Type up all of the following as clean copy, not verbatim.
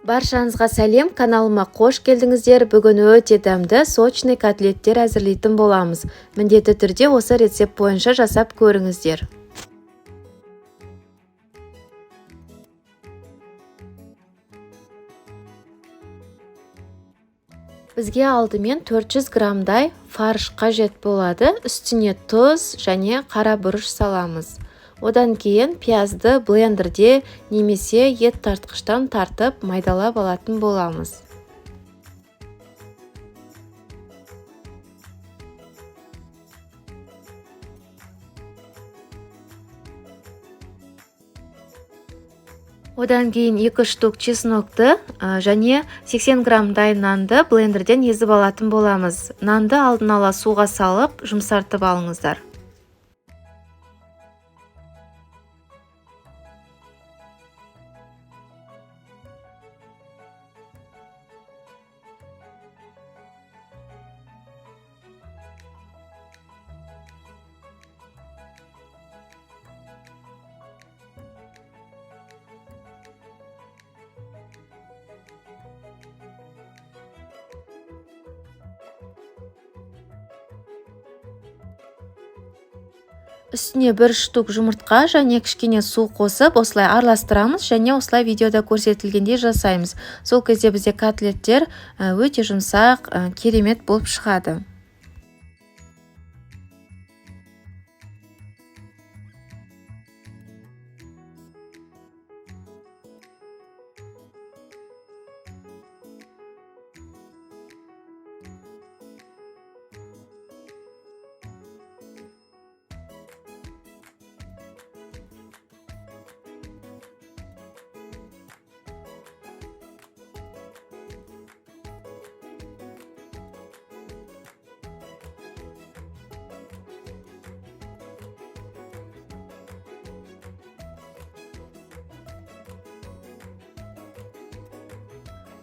Баршаңызға сәлем, каналыма қош келдіңіздер. Бүгін өте дәмді сочный котлеттер әзірлейтін боламыз. Міндетті түрде осы рецепт бойынша жасап көріңіздер. Бізге алдымен 400 граммдай фарш қажет болады. Үстіне тұз және қара бұрыш саламыз. Одан кейін пиязды блендерде немесе ет тартқыштан тартып майдалап алатын боламыз. Одан кейін 2 штук чеснокты және 80 граммдай нанды блендерден езіп алатын боламыз. Нанды алдын ала суға салып, жұмсартып алыңыздар. Үстіне 1 штук жұмыртқа және кішкене су қосып, осылай араластырамыз және осылай видеода көрсетілгендей жасаймыз. Сол кезде бізде котлеттер өте жұмсақ, керемет болып шығады.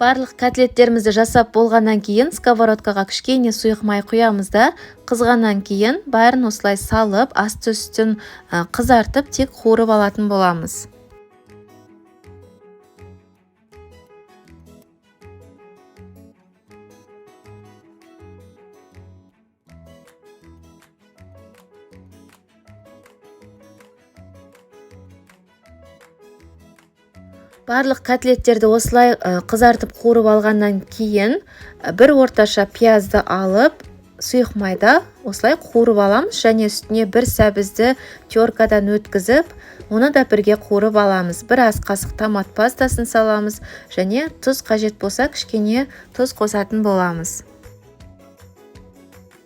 Барлық котлеттерімізді жасап болғаннан кейін сковородкаға кішкене сұйық май құямыз да, қызғаннан кейін бәрін осылай салып, асты-үстін қызартып, тек қуырып алатын боламыз. Барлық котлеттерді осылай қызартып қуырып алғаннан кейін бір орташа пиязды алып, сұйық майда осылай қуырып аламыз және үстіне бір сәбізді теркадан өткізіп, оны да бірге қуырып аламыз. Бір ас қасық томат пастасын саламыз және тұз қажет болса кішкене тұз қосатын боламыз.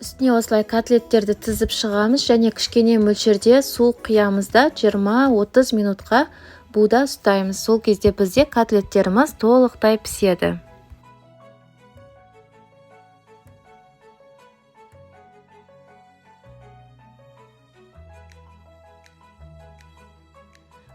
Үстіне осылай котлеттерді тізіп шығамыз және кішкене мөлшерде су құямыз да 20-30 минутқа буда ұстаймыз. Сол кезде бізде котлеттеріміз толықтай піседі.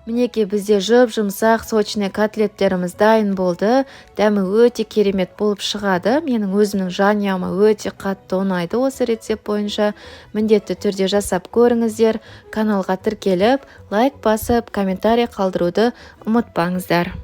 Мінеке бізде жұмсақ сочный котлеттеріміз дайын болды. Дәмі өте керемет болып шығады. Менің өзімнің жанұяма өте қатты ұнайды осы рецепт бойынша. Міндетті түрде жасап көріңіздер. Каналға тіркеліп, лайк басып, комментарий қалдыруды ұмытпаңыздар.